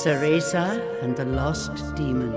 Cereza and the Lost Demon.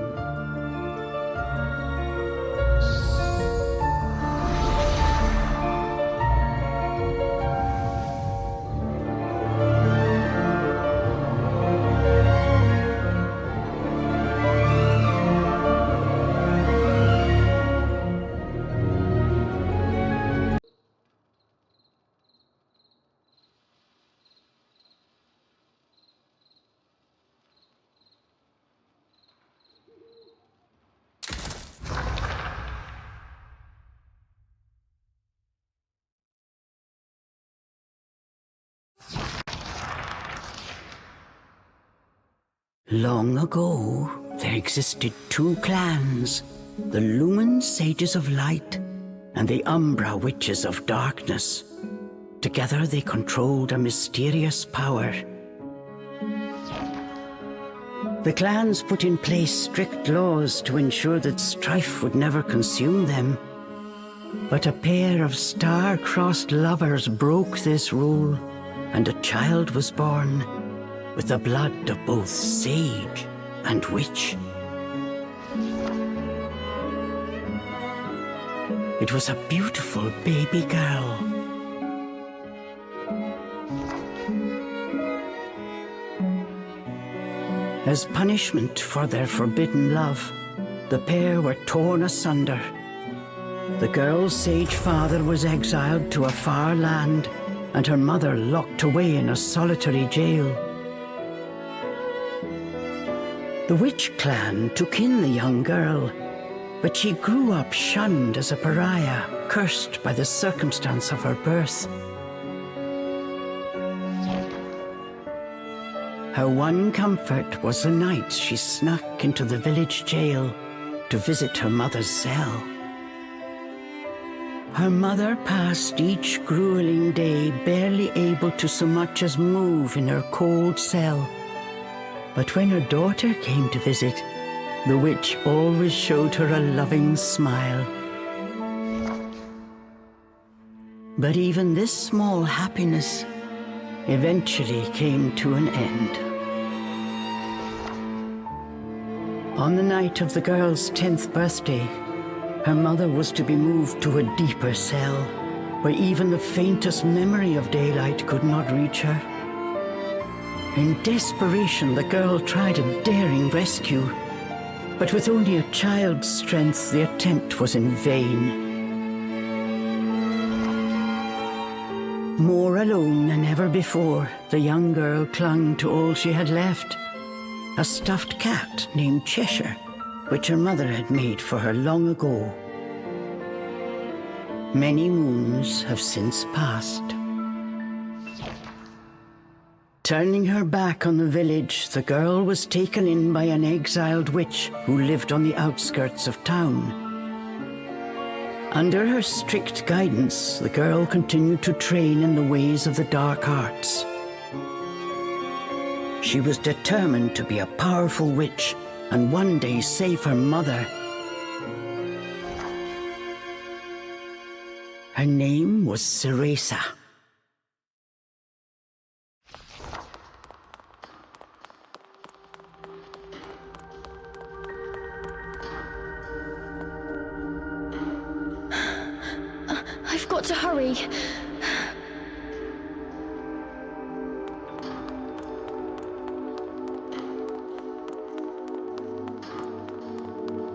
Long ago, there existed two clans, the Lumen Sages of Light and the Umbra Witches of Darkness. Together they controlled a mysterious power. The clans put in place strict laws to ensure that strife would never consume them. But a pair of star-crossed lovers broke this rule, and a child was born, with the blood of both sage and witch. It was a beautiful baby girl. As punishment for their forbidden love, the pair were torn asunder. The girl's sage father was exiled to a far land, and her mother locked away in a solitary jail. The witch clan took in the young girl, but she grew up shunned as a pariah, cursed by the circumstance of her birth. Her one comfort was the nights she snuck into the village jail to visit her mother's cell. Her mother passed each grueling day barely able to so much as move in her cold cell. But when her daughter came to visit, the witch always showed her a loving smile. But even this small happiness eventually came to an end. On the night of the girl's 10th birthday, her mother was to be moved to a deeper cell, where even the faintest memory of daylight could not reach her. In desperation, the girl tried a daring rescue, but with only a child's strength, the attempt was in vain. More alone than ever before, the young girl clung to all she had left, a stuffed cat named Cheshire, which her mother had made for her long ago. Many moons have since passed. Turning her back on the village, the girl was taken in by an exiled witch who lived on the outskirts of town. Under her strict guidance, the girl continued to train in the ways of the dark arts. She was determined to be a powerful witch and one day save her mother. Her name was Cereza. I've got to hurry.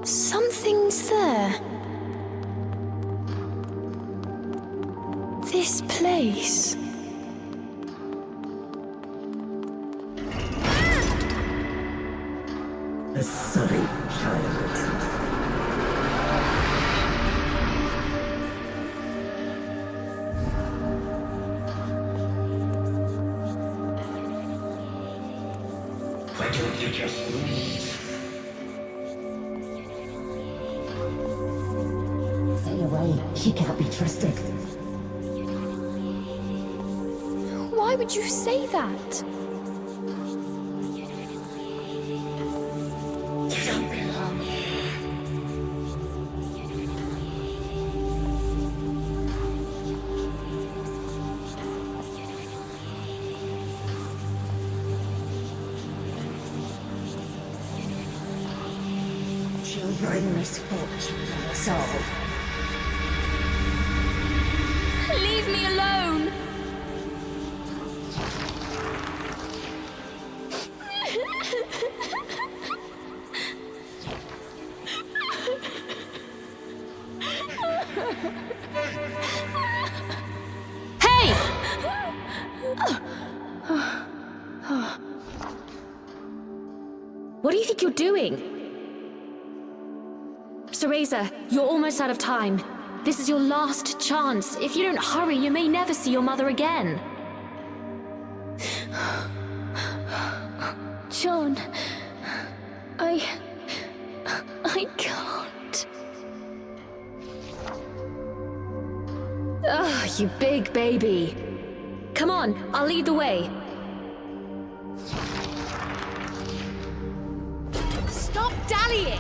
Something's there. This place. A sorry child. Why don't you just leave? Stay away. She can't be trusted. Why would you say that? You don't belong here. She'll bring misfortune on us all. Leave me alone! Hey! What do you think you're doing? Cereza, you're almost out of time. This is your last chance. If you don't hurry, you may never see your mother again. John, I can't. Ugh, you big baby. Come on, I'll lead the way. Stop dallying!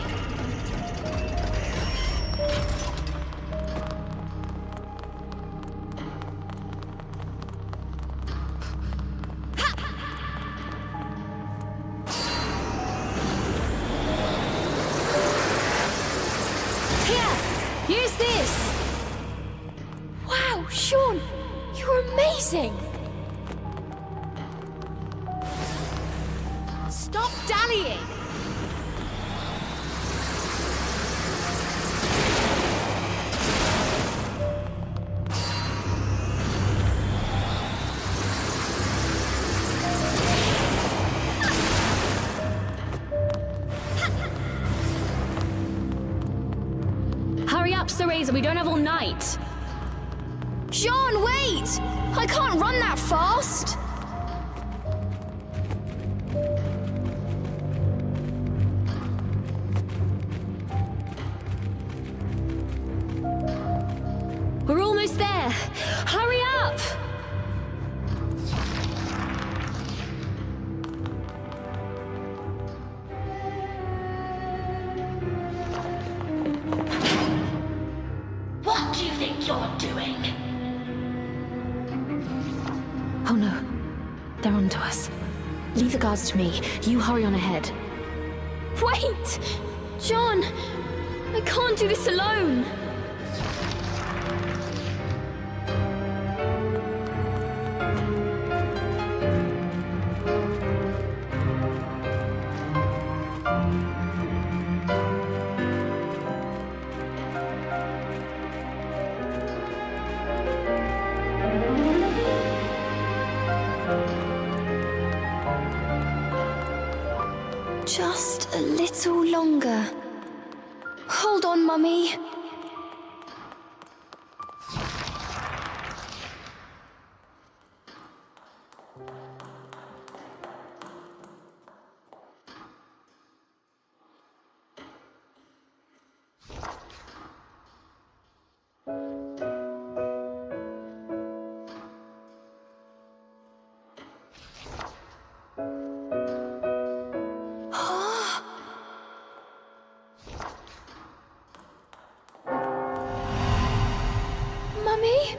Use this! Wow, Sean, you're amazing! Stop dallying! Hurry up, Cereza, we don't have all night. Sean, wait! I can't run that fast! We're almost there. Hurry up! What do you think you're doing? Oh no, they're onto us. Leave the guards to me. You hurry on ahead. Wait! John! I can't do this alone! Just a little longer. Hold on, Mummy. Mummy?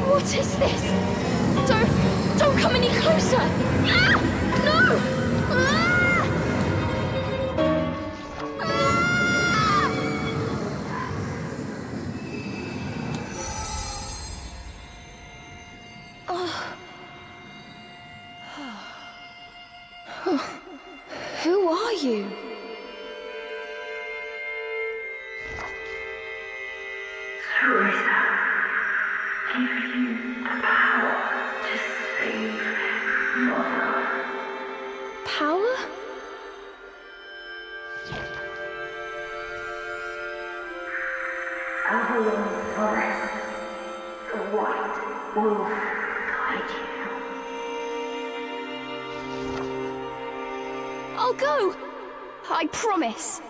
What is this? Don't come any closer! Ah! No! Ah! Ah! Oh. Who are you? Cereza, give you the power to save Mother. Power? Over in the forest, the white wolf guide you. I'll go! I promise!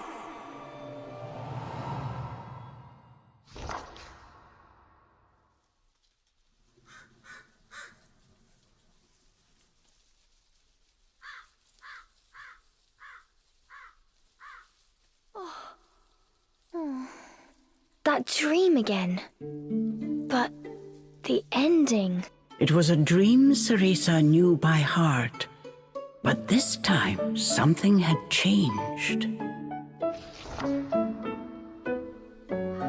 That dream again. But the ending... It was a dream Cereza knew by heart. But this time, something had changed.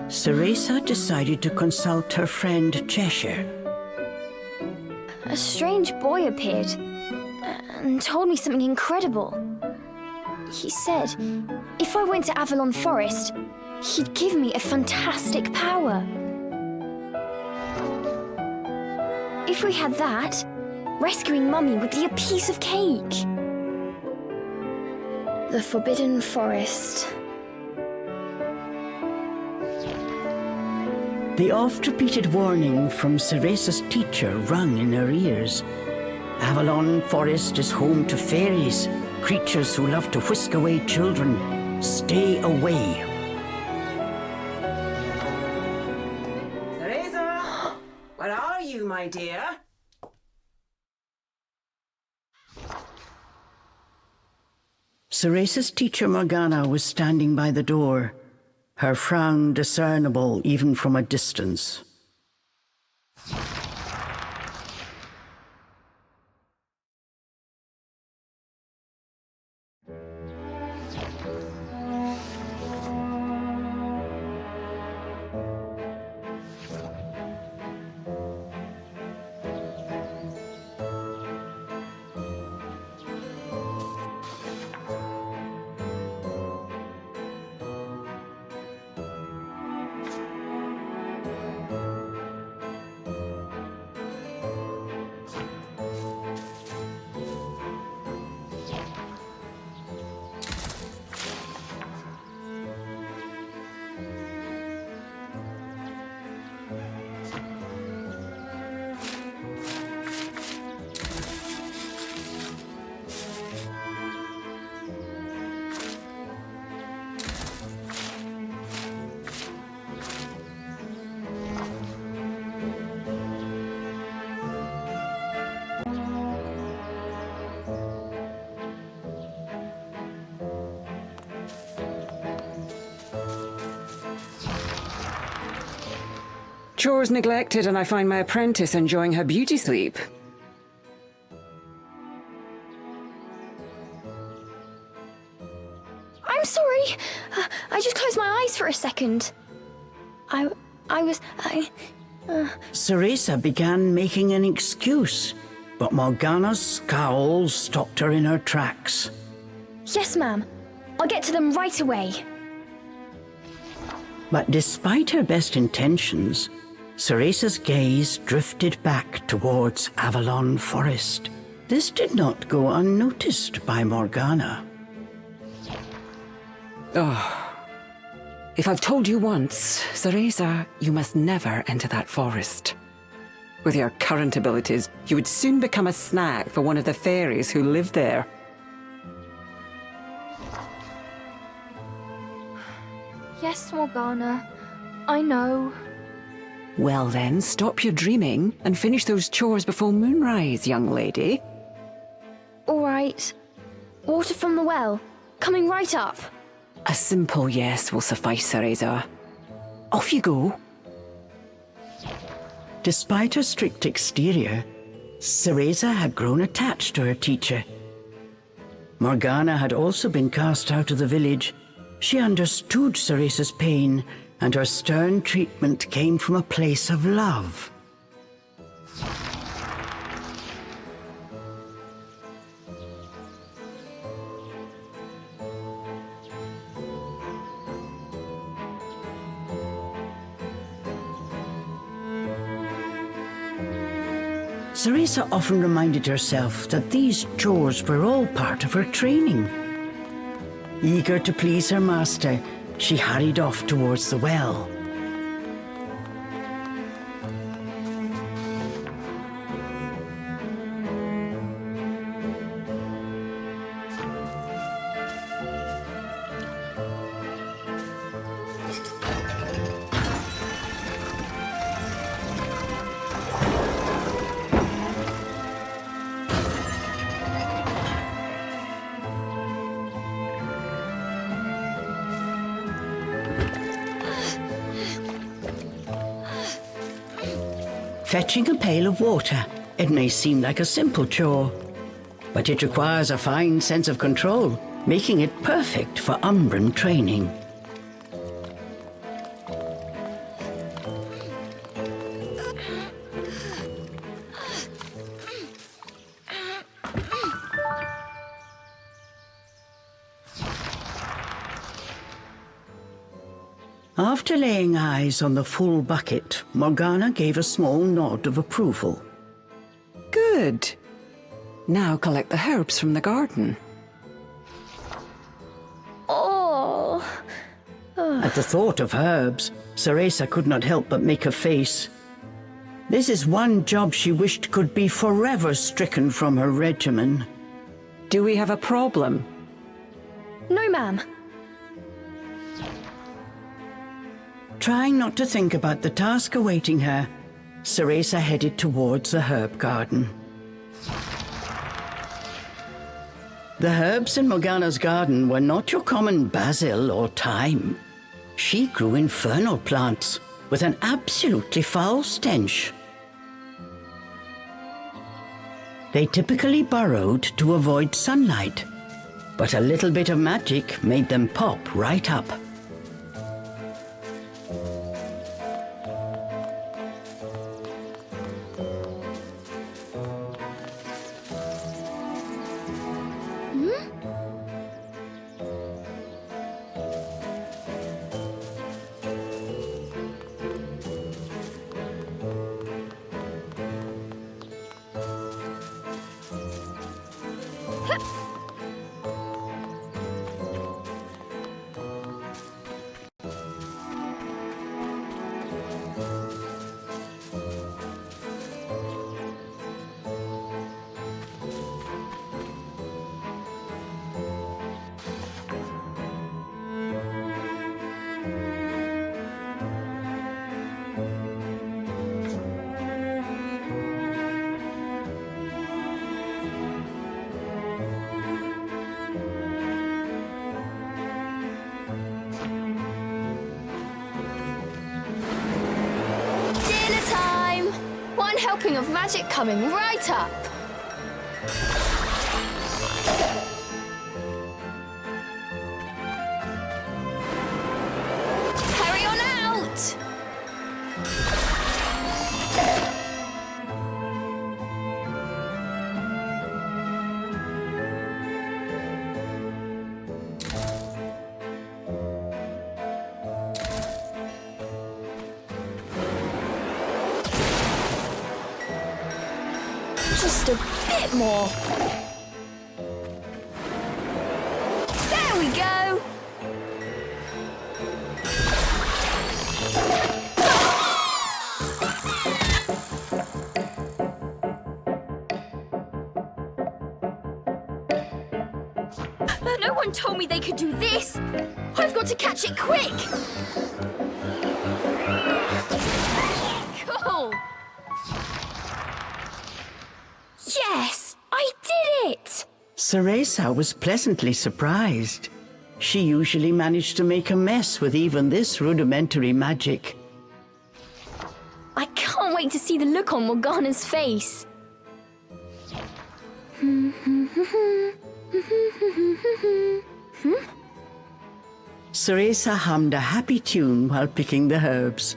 Cereza decided to consult her friend Cheshire. A strange boy appeared and told me something incredible. He said if I went to Avalon Forest, he'd give me a fantastic power. If we had that, rescuing Mummy would be a piece of cake. The Forbidden Forest. The oft-repeated warning from Cereza's teacher rung in her ears. Avalon Forest is home to fairies, creatures who love to whisk away children. Stay away. Cereza! Where are you, my dear? Cereza's teacher Morgana was standing by the door, her frown discernible even from a distance. Chores neglected, and I find my apprentice enjoying her beauty sleep. I'm sorry. I just closed my eyes for a second. Cereza began making an excuse, but Morgana's scowl stopped her in her tracks. Yes, ma'am. I'll get to them right away. But despite her best intentions, Cereza's gaze drifted back towards Avalon Forest. This did not go unnoticed by Morgana. Oh. If I've told you once, Cereza, you must never enter that forest. With your current abilities, you would soon become a snack for one of the fairies who live there. Yes, Morgana. I know. Well then, stop your dreaming and finish those chores before moonrise, young lady. All right. Water from the well. Coming right up. A simple yes will suffice, Cereza. Off you go. Despite her strict exterior, Cereza had grown attached to her teacher. Morgana had also been cast out of the village. She understood Cereza's pain, and her stern treatment came from a place of love. Cereza often reminded herself that these chores were all part of her training. Eager to please her master, she hurried off towards the well. Fetching a pail of water. It may seem like a simple chore, but it requires a fine sense of control, making it perfect for Umbran training. After laying eyes on the full bucket, Morgana gave a small nod of approval. Good. Now collect the herbs from the garden. Oh. At the thought of herbs, Cereza could not help but make a face. This is one job she wished could be forever stricken from her regimen. Do we have a problem? No, ma'am. Trying not to think about the task awaiting her, Cereza headed towards the herb garden. The herbs in Morgana's garden were not your common basil or thyme. She grew infernal plants with an absolutely foul stench. They typically burrowed to avoid sunlight, but a little bit of magic made them pop right up. One helping of magic coming right up. Hurry on out! Just a bit more. There we go. No one told me they could do this. I've got to catch it quick. Cool. Yes, I did it! Cereza was pleasantly surprised. She usually managed to make a mess with even this rudimentary magic. I can't wait to see the look on Morgana's face. Cereza hummed a happy tune while picking the herbs.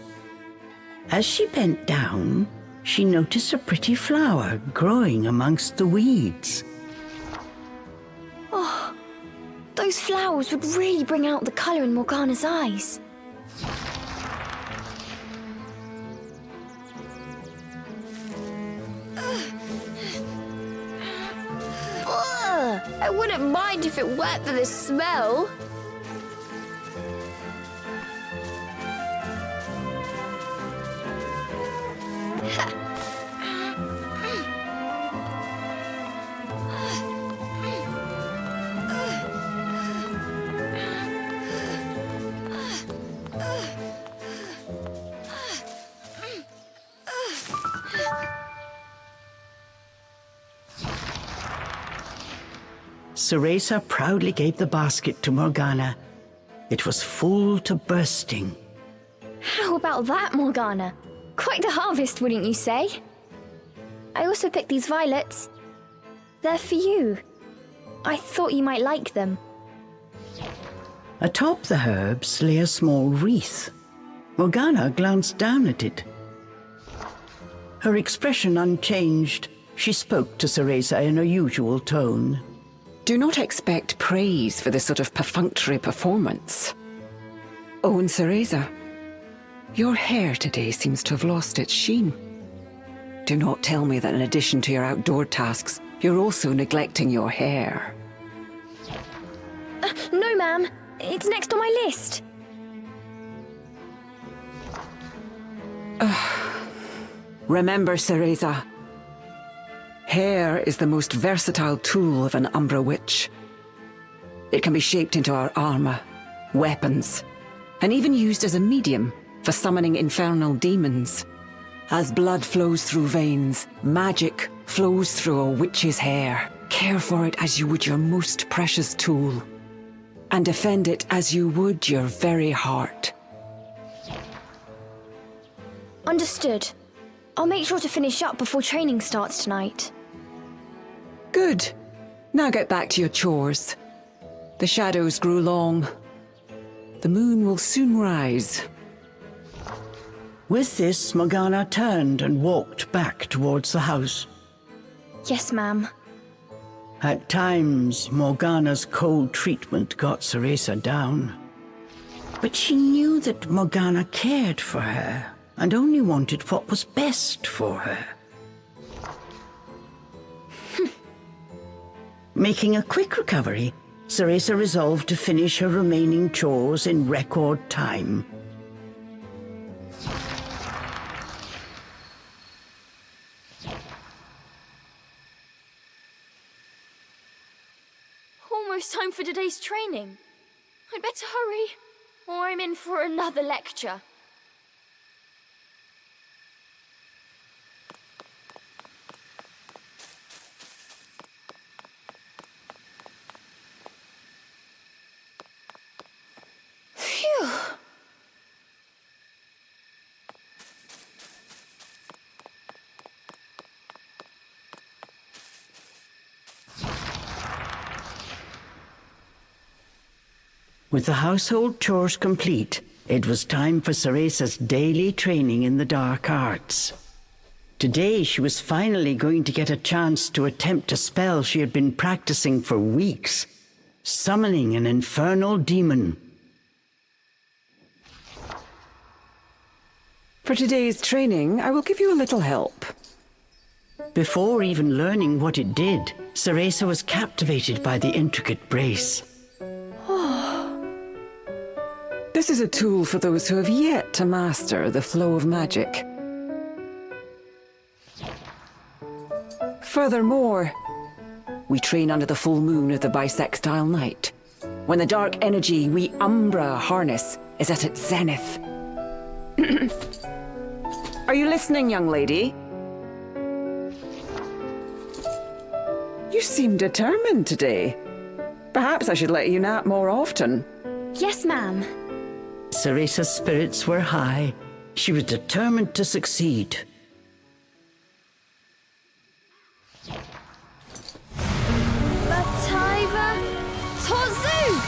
As she bent down, she noticed a pretty flower growing amongst the weeds. Oh, those flowers would really bring out the colour in Morgana's eyes. Ugh, I wouldn't mind if it weren't for the smell. Cereza proudly gave the basket to Morgana. It was full to bursting. How about that, Morgana? Quite the harvest, wouldn't you say? I also picked these violets. They're for you. I thought you might like them. Atop the herbs lay a small wreath. Morgana glanced down at it. Her expression unchanged, she spoke to Cereza in her usual tone. Do not expect praise for this sort of perfunctory performance. Oh, and Cereza, your hair today seems to have lost its sheen. Do not tell me that in addition to your outdoor tasks, you're also neglecting your hair. No, ma'am. It's next on my list. Remember, Cereza, hair is the most versatile tool of an Umbra witch. It can be shaped into our armor, weapons, and even used as a medium for summoning infernal demons. As blood flows through veins, magic flows through a witch's hair. Care for it as you would your most precious tool, and defend it as you would your very heart. Understood. I'll make sure to finish up before training starts tonight. Good. Now get back to your chores. The shadows grew long. The moon will soon rise. With this, Morgana turned and walked back towards the house. Yes, ma'am. At times, Morgana's cold treatment got Cereza down. But she knew that Morgana cared for her and only wanted what was best for her. Making a quick recovery, Cereza resolved to finish her remaining chores in record time. Almost time for today's training. I'd better hurry, or I'm in for another lecture. Phew. With the household chores complete, it was time for Cereza's daily training in the dark arts. Today she was finally going to get a chance to attempt a spell she had been practicing for weeks, summoning an infernal demon. For today's training, I will give you a little help. Before even learning what it did, Cereza was captivated by the intricate brace. This is a tool for those who have yet to master the flow of magic. Furthermore, we train under the full moon of the bisextile night, when the dark energy we Umbra harness is at its zenith. Are you listening, young lady? You seem determined today. Perhaps I should let you nap more often. Yes, ma'am. Cereza's spirits were high. She was determined to succeed. Bataiva Tozu!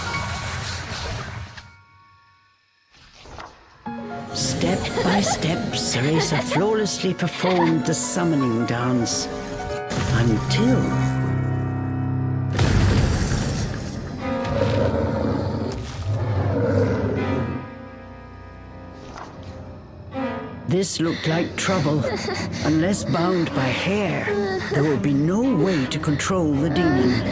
Step by step, Cereza flawlessly performed the summoning dance. Until... This looked like trouble. Unless bound by hair, there would be no way to control the demon.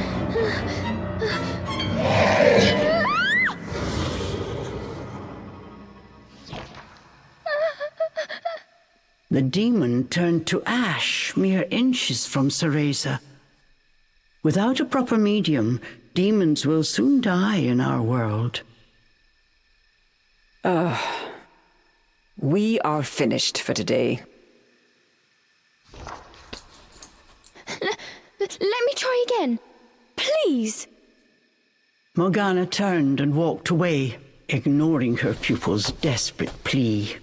The demon turned to ash mere inches from Cereza. Without a proper medium, demons will soon die in our world. We are finished for today. Let me try again. Please. Morgana turned and walked away, ignoring her pupil's desperate plea.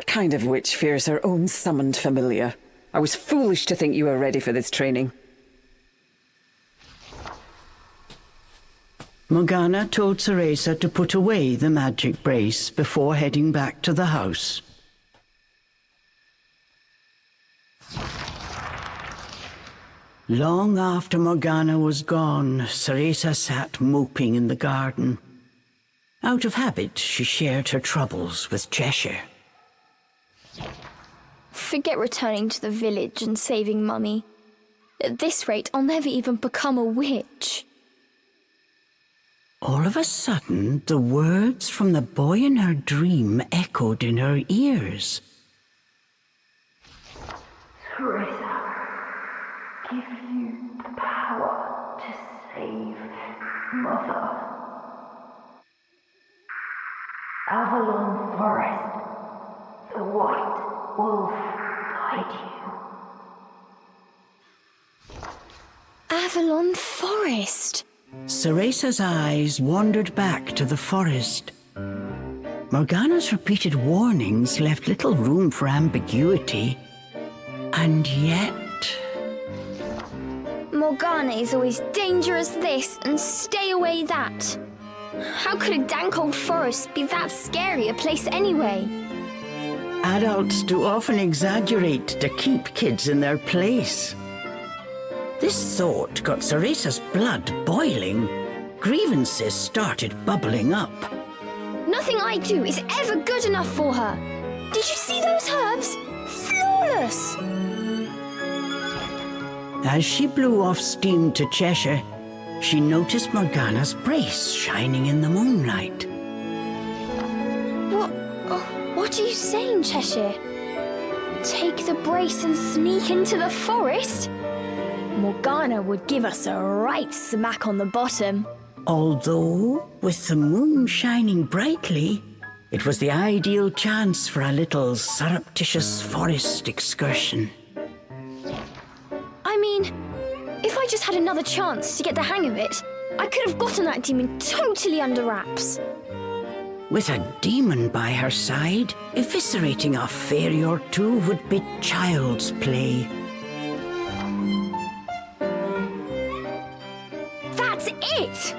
What kind of witch fears her own summoned familiar? I was foolish to think you were ready for this training. Morgana told Cereza to put away the magic brace before heading back to the house. Long after Morgana was gone, Cereza sat moping in the garden. Out of habit, she shared her troubles with Cheshire. Forget returning to the village and saving Mummy. At this rate, I'll never even become a witch. All of a sudden, the words from the boy in her dream echoed in her ears. Cereza, give you the power to save Mother. Avalon Forest, the White Wolf guide you. Avalon Forest. Cereza's eyes wandered back to the forest. Morgana's repeated warnings left little room for ambiguity. And yet... Morgana is always dangerous this and stay away that. How could a dank old forest be that scary a place anyway? Adults do often exaggerate to keep kids in their place. This thought got Cereza's blood boiling. Grievances started bubbling up. Nothing I do is ever good enough for her. Did you see those herbs? Flawless! As she blew off steam to Cheshire, she noticed Morgana's brace shining in the moonlight. What are you saying, Cheshire? Take the brace and sneak into the forest? Morgana would give us a right smack on the bottom. Although, with the moon shining brightly, it was the ideal chance for a little surreptitious forest excursion. I mean, if I just had another chance to get the hang of it, I could have gotten that demon totally under wraps. With a demon by her side, eviscerating a fairy or two would be child's play. That's it!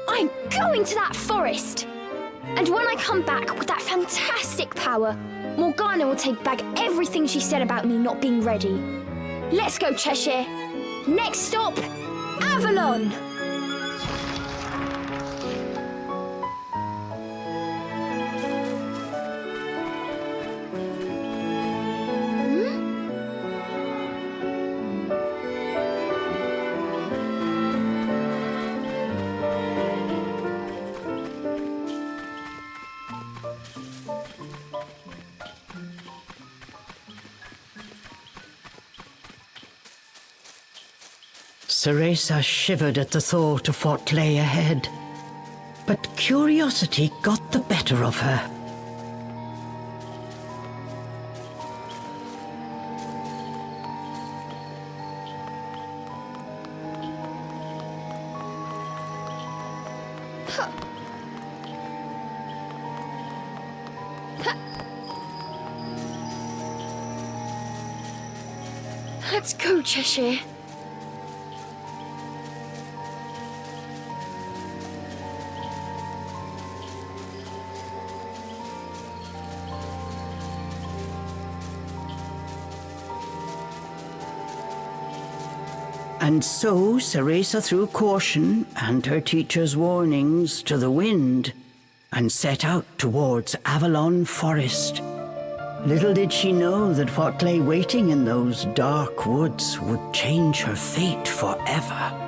I'm going to that forest! And when I come back with that fantastic power, Morgana will take back everything she said about me not being ready. Let's go, Cheshire. Next stop, Avalon! Cereza shivered at the thought of what lay ahead, but curiosity got the better of her. Let's go, Cheshire. And so Cereza threw caution and her teacher's warnings to the wind and set out towards Avalon Forest. Little did she know that what lay waiting in those dark woods would change her fate forever.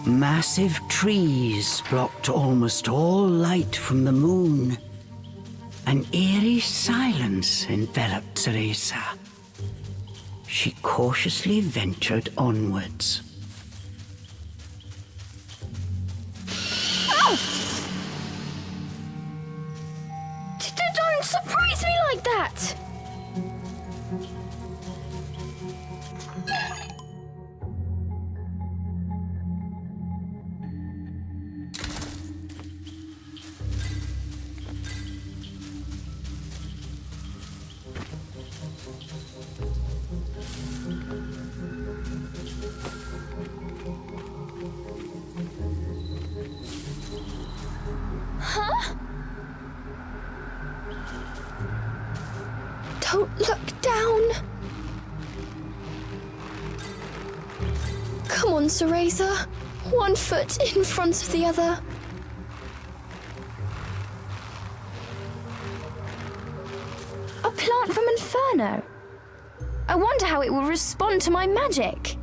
Massive trees blocked almost all light from the moon. An eerie silence enveloped Cereza. She cautiously ventured onwards. Don't surprise me like that! Huh? Don't look down. Come on, Cereza. One foot in front of the other. A plant from Inferno. I wonder how it will respond to my magic.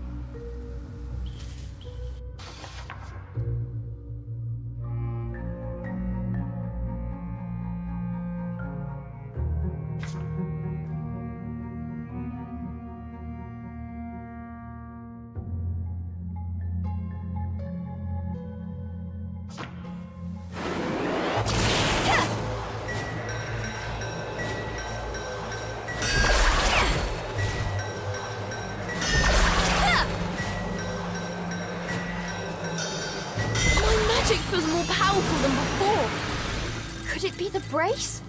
Magic feels more powerful than before. Could it be the brace?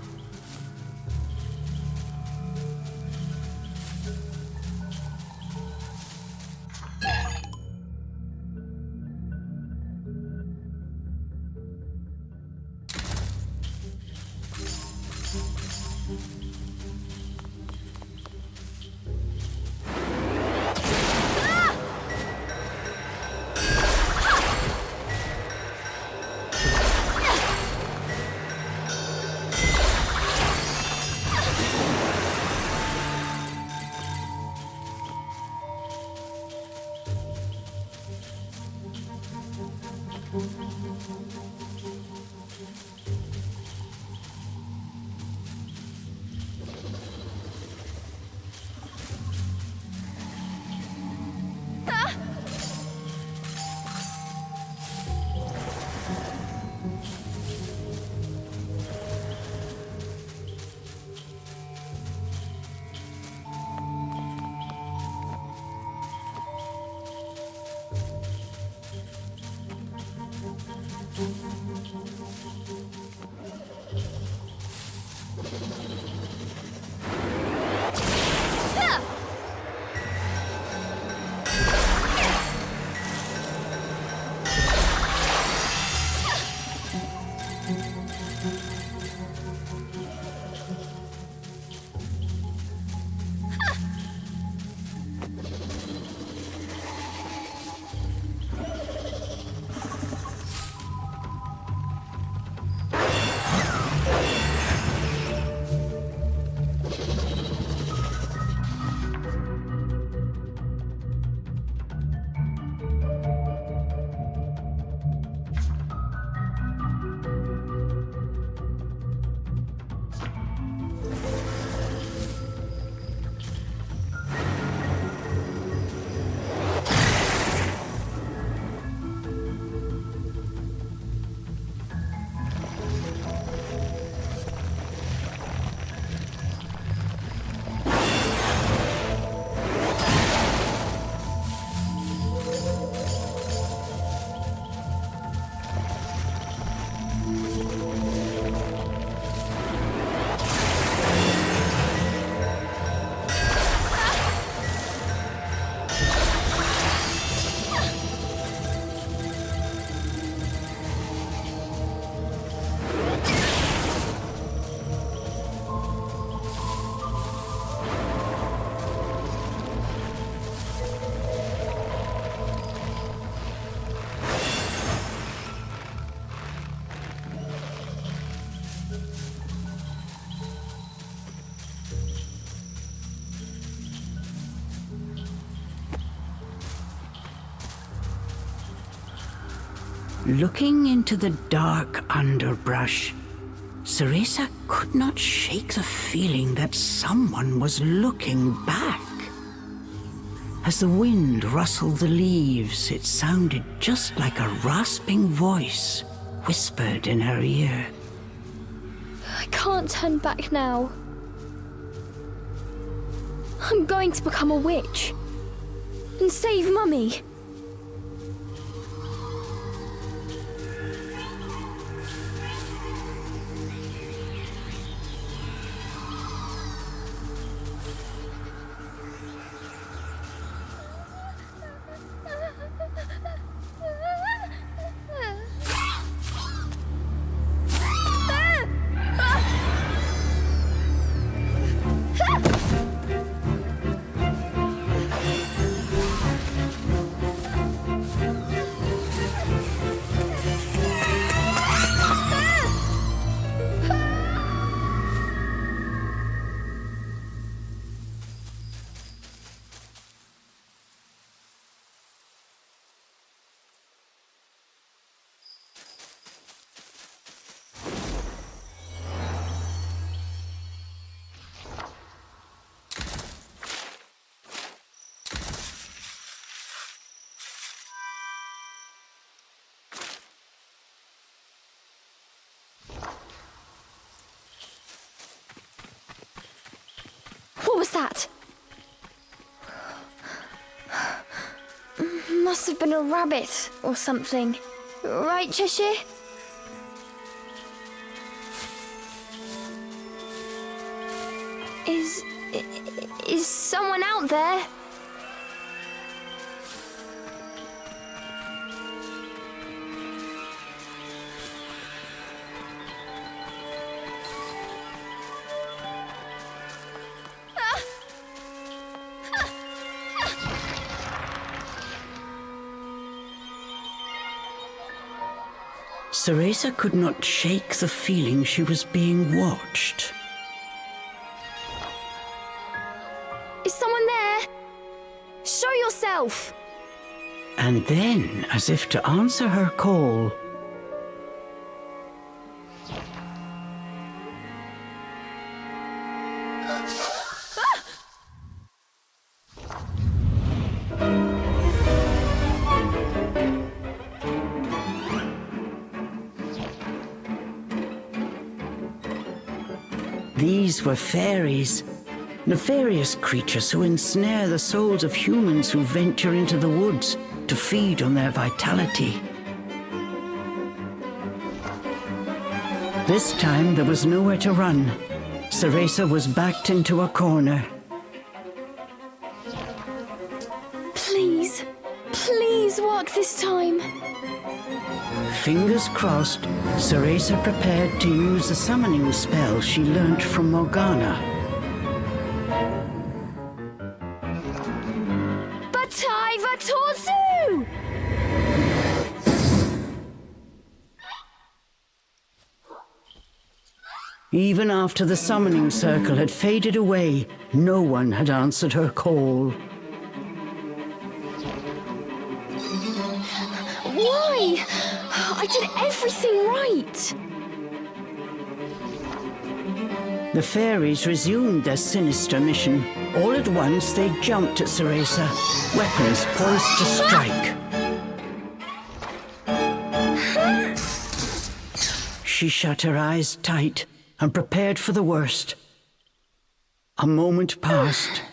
Looking into the dark underbrush, Cereza could not shake the feeling that someone was looking back. As the wind rustled the leaves, it sounded just like a rasping voice whispered in her ear. I can't turn back now. I'm going to become a witch and save Mummy. What was that? Must have been a rabbit or something. Right, Cheshire? Is someone out there? Cereza could not shake the feeling she was being watched. Is someone there? Show yourself! And then, as if to answer her call, these were fairies, nefarious creatures who ensnare the souls of humans who venture into the woods to feed on their vitality. This time there was nowhere to run. Cereza was backed into a corner. Please, please work this time. Fingers crossed, Cereza prepared to use the summoning spell she learnt from Morgana. Batai Vatorzu! Even after the summoning circle had faded away, no one had answered her call. Why? I did everything right. The fairies resumed their sinister mission. All at once, they jumped at Cereza, weapons poised to strike. She shut her eyes tight and prepared for the worst. A moment passed,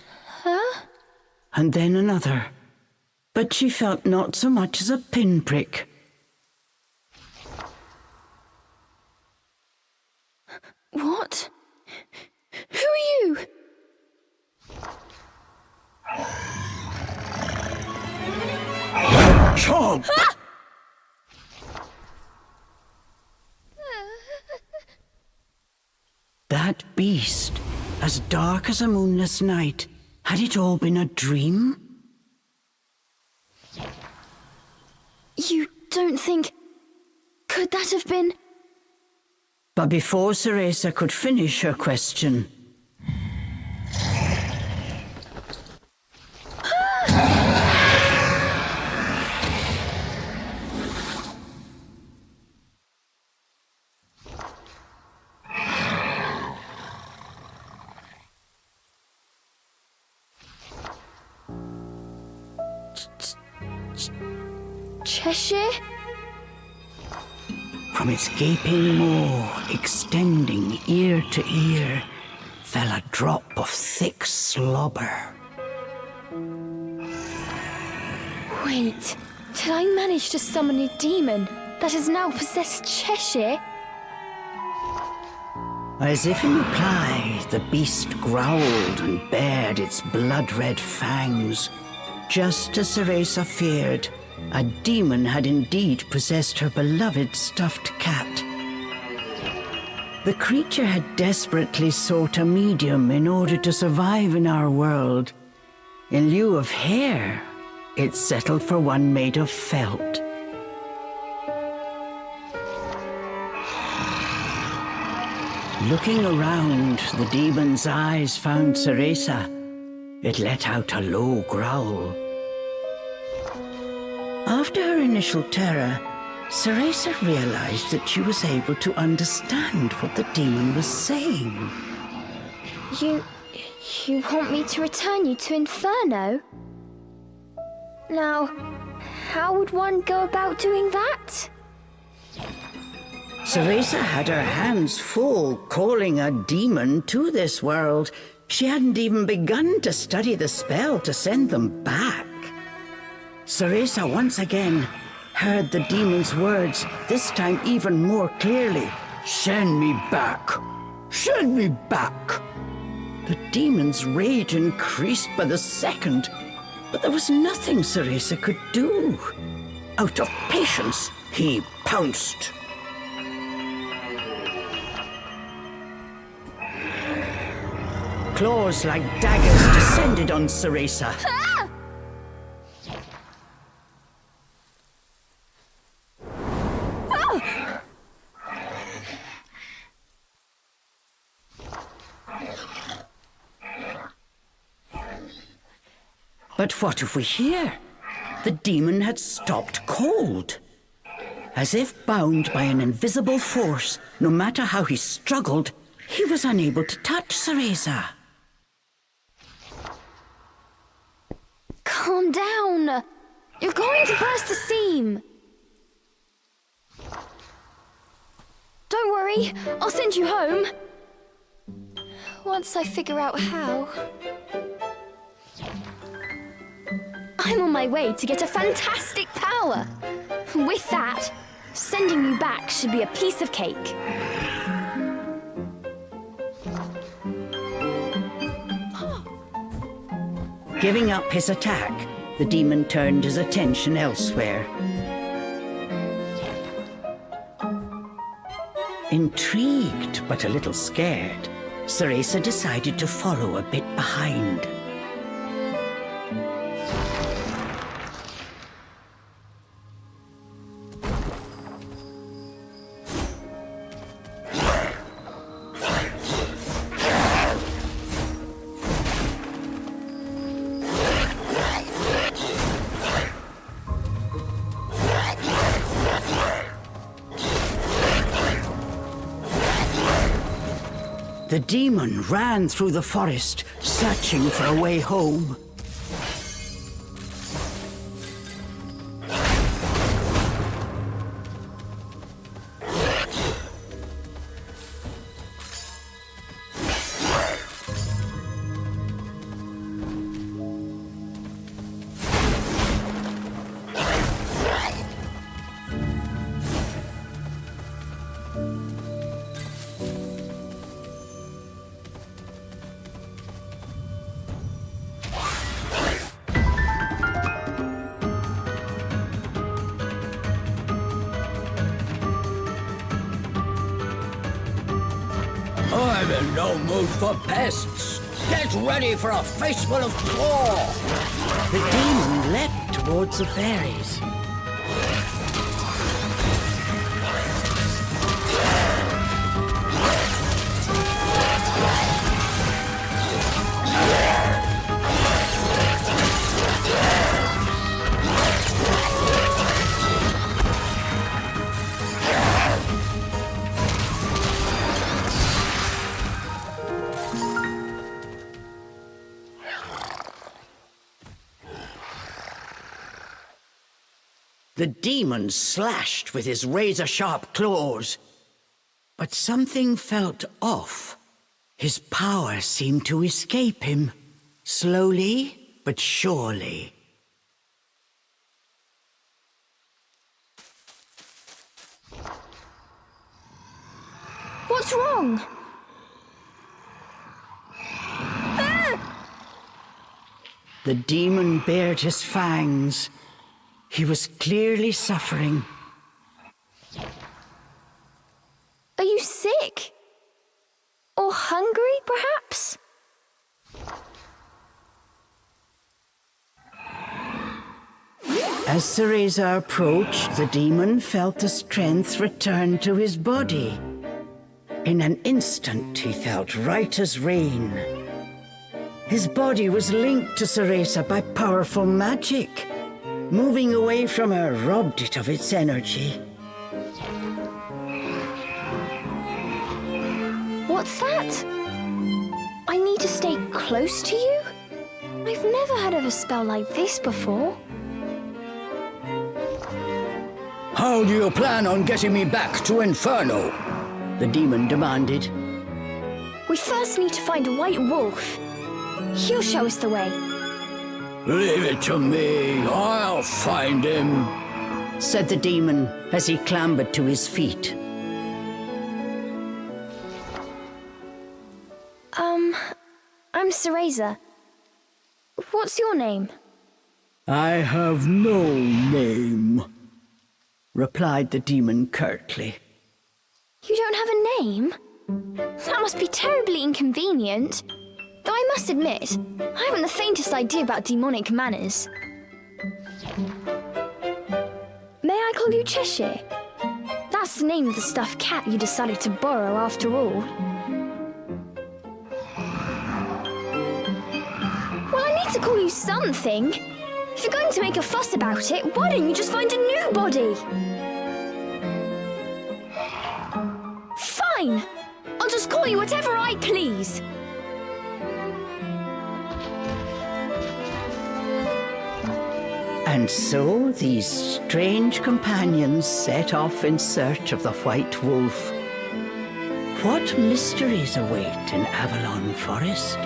and then another, but she felt not so much as a pinprick. What? Who are you? Chomp! That beast, as dark as a moonless night, had it all been a dream? You don't think... Could that have been... But before Cereza could finish her question, Cheshire? From its gaping maw, extending ear to ear, fell a drop of thick slobber. Wait, did I manage to summon a demon that has now possessed Cheshire? As if in reply, the beast growled and bared its blood-red fangs. Just as Cereza feared, a demon had indeed possessed her beloved stuffed cat. The creature had desperately sought a medium in order to survive in our world. In lieu of hair, it settled for one made of felt. Looking around, the demon's eyes found Cereza. It let out a low growl. After her initial terror, Cereza realized that she was able to understand what the demon was saying. You want me to return you to Inferno? Now, how would one go about doing that? Cereza had her hands full calling a demon to this world. She hadn't even begun to study the spell to send them back. Cereza once again heard the demon's words, this time even more clearly. Send me back! Send me back! The demon's rage increased by the second, but there was nothing Cereza could do. Out of patience, he pounced. Claws like daggers descended on Cereza. Ah! Oh! But what if we hear? The demon had stopped cold. As if bound by an invisible force, no matter how he struggled, he was unable to touch Cereza. Calm down. You're going to burst the seam. Don't worry, I'll send you home. Once I figure out how. I'm on my way to get a fantastic power. With that, sending you back should be a piece of cake. Giving up his attack, the demon turned his attention elsewhere. Intrigued but a little scared, Cereza decided to follow a bit behind. The demon ran through the forest, searching for a way home. I'm in no mood for pests. Get ready for a fistful of claw. The demon leapt towards the fairies. The demon slashed with his razor-sharp claws. But something felt off. His power seemed to escape him, slowly but surely. What's wrong? The demon bared his fangs. He was clearly suffering. Are you sick? Or hungry, perhaps? As Cereza approached, the demon felt the strength return to his body. In an instant, he felt right as rain. His body was linked to Cereza by powerful magic. Moving away from her robbed it of its energy. What's that? I need to stay close to you? I've never heard of a spell like this before. How do you plan on getting me back to Inferno? The demon demanded. We first need to find a white wolf. He'll show us the way. Leave it to me. I'll find him, said the demon as he clambered to his feet. I'm Cereza. What's your name? I have no name, replied the demon curtly. You don't have a name? That must be terribly inconvenient. Though I must admit, I haven't the faintest idea about demonic manners. May I call you Cheshire? That's the name of the stuffed cat you decided to borrow after all. Well, I need to call you something. If you're going to make a fuss about it, why don't you just find a new body? Fine! I'll just call you whatever I please. And so these strange companions set off in search of the White Wolf. What mysteries await in Avalon Forest?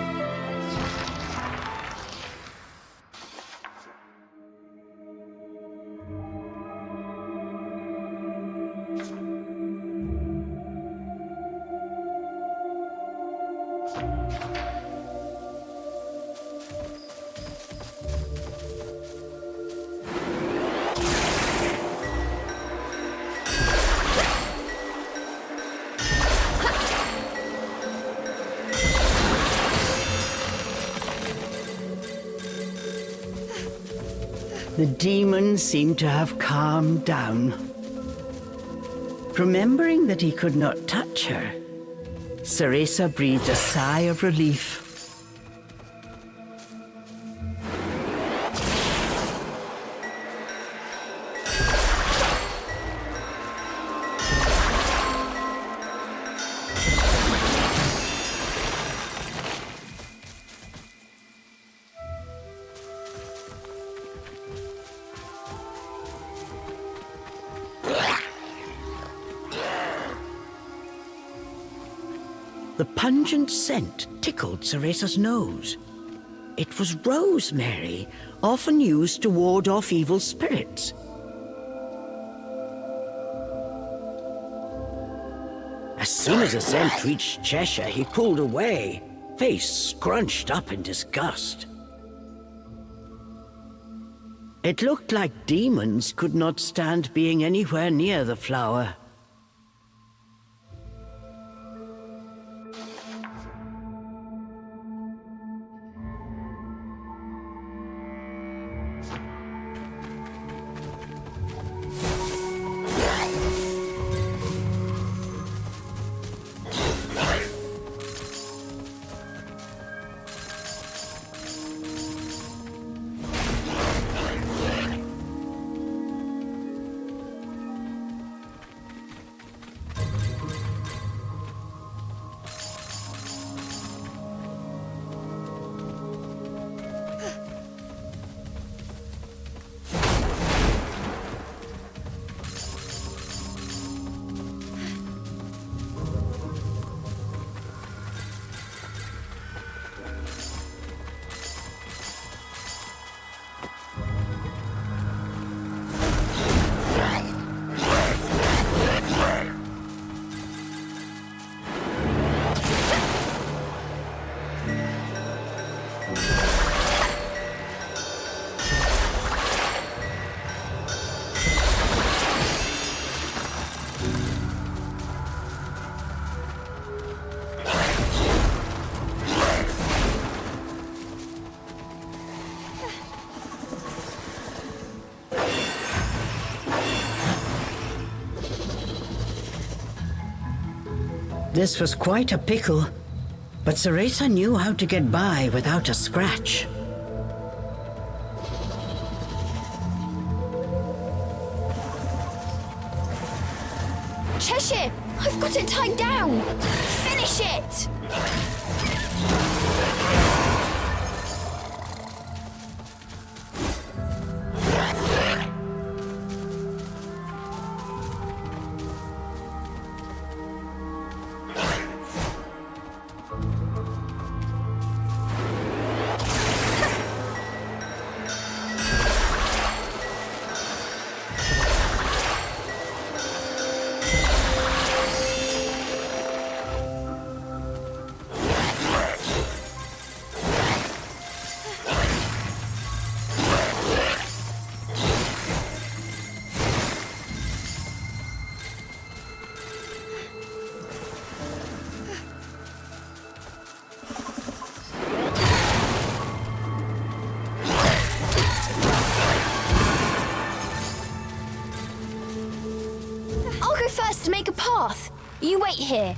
The demon seemed to have calmed down. Remembering that he could not touch her, Cereza breathed a sigh of relief. The pungent scent tickled Cereza's nose. It was rosemary, often used to ward off evil spirits. As soon as the scent reached Cheshire, he pulled away, face scrunched up in disgust. It looked like demons could not stand being anywhere near the flower. This was quite a pickle, but Cereza knew how to get by without a scratch. Cheshire, I've got it tied down. Finish it! I'll go first to make a path. You wait here.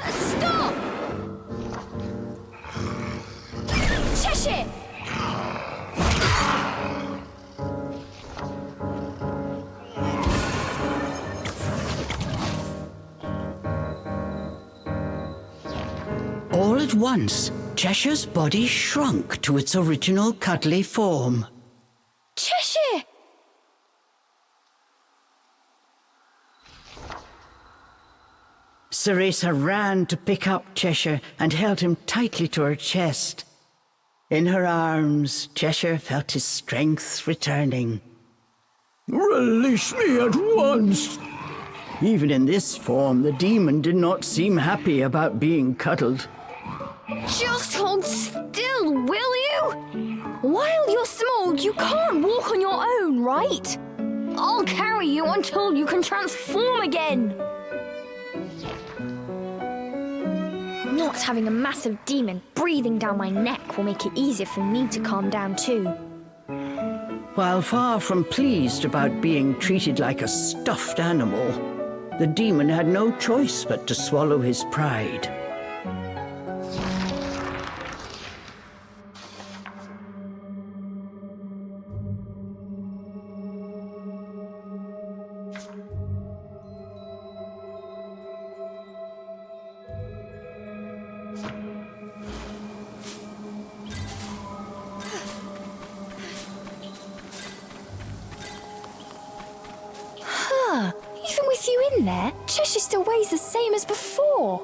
Stop! Cheshire! All at once, Cheshire's body shrunk to its original cuddly form. Cheshire! Cereza ran to pick up Cheshire and held him tightly to her chest. In her arms, Cheshire felt his strength returning. Release me at once! Even in this form, the demon did not seem happy about being cuddled. Just hold still, will you? While you're small, you can't walk on your own, right? I'll carry you until you can transform again. Not having a massive demon breathing down my neck will make it easier for me to calm down too. While far from pleased about being treated like a stuffed animal, the demon had no choice but to swallow his pride. Even with you in there, Cheshire still weighs the same as before.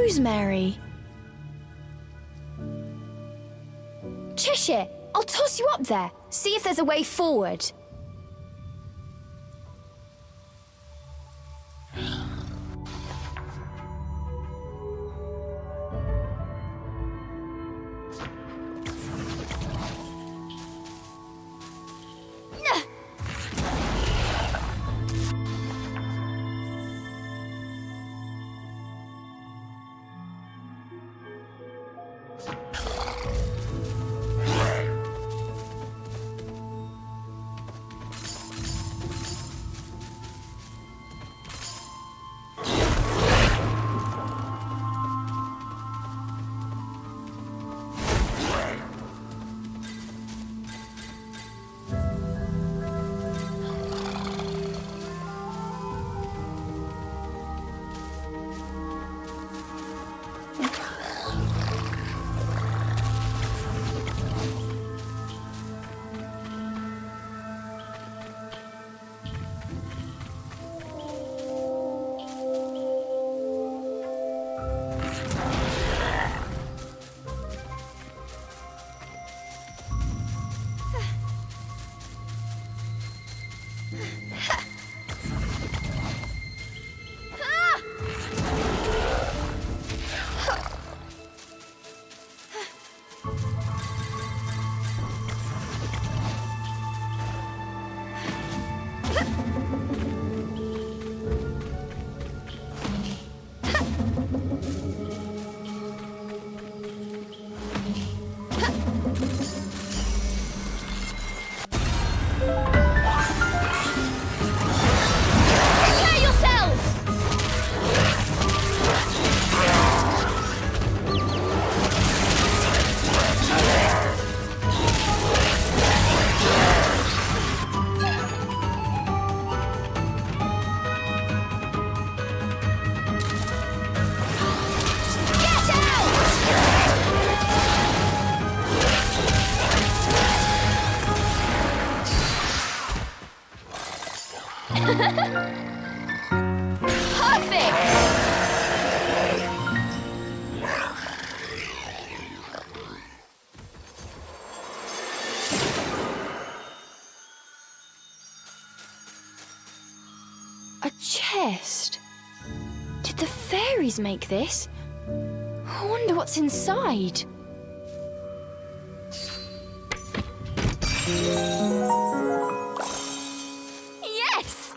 Rosemary. Cheshire, I'll toss you up there. See if there's a way forward. A chest? Did the fairies make this? I wonder what's inside. Yes!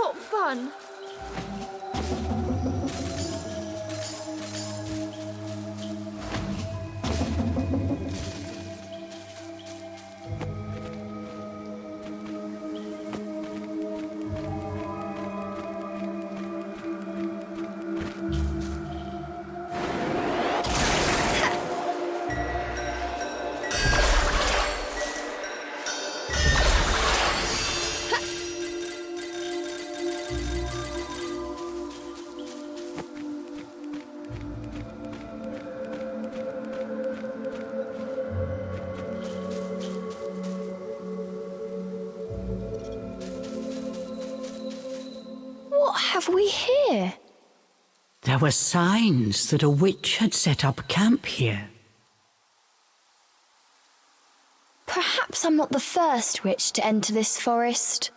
not fun. What have we here? There were signs that a witch had set up camp here. Perhaps I'm not the first witch to enter this forest.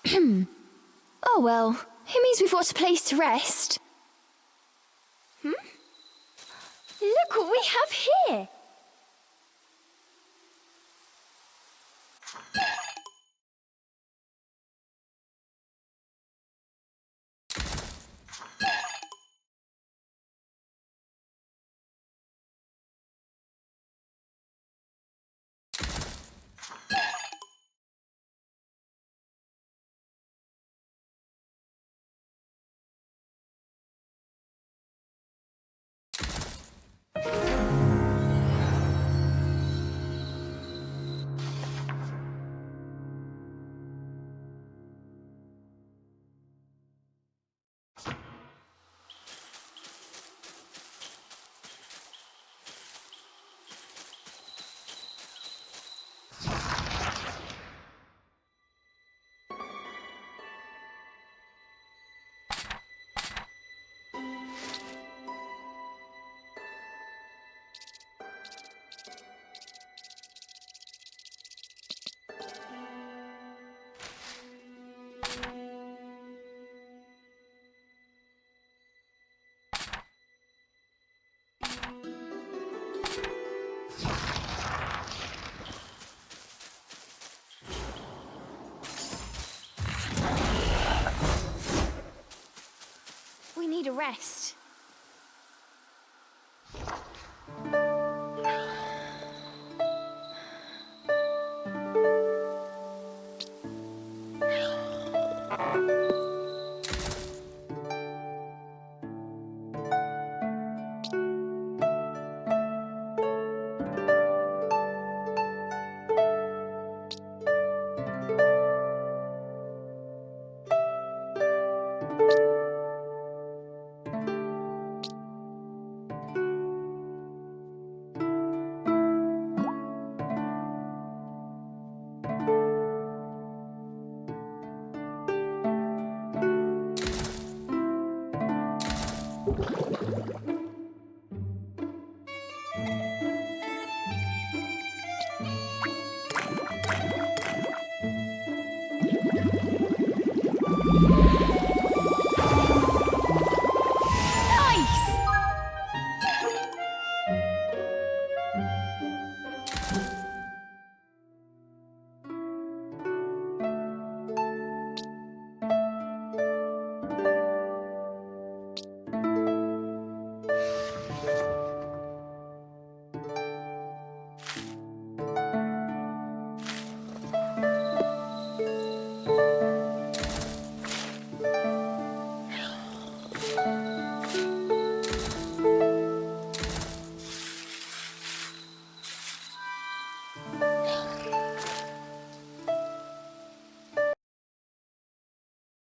Oh well, it means we've got a place to rest. Look what we have here! We need a rest.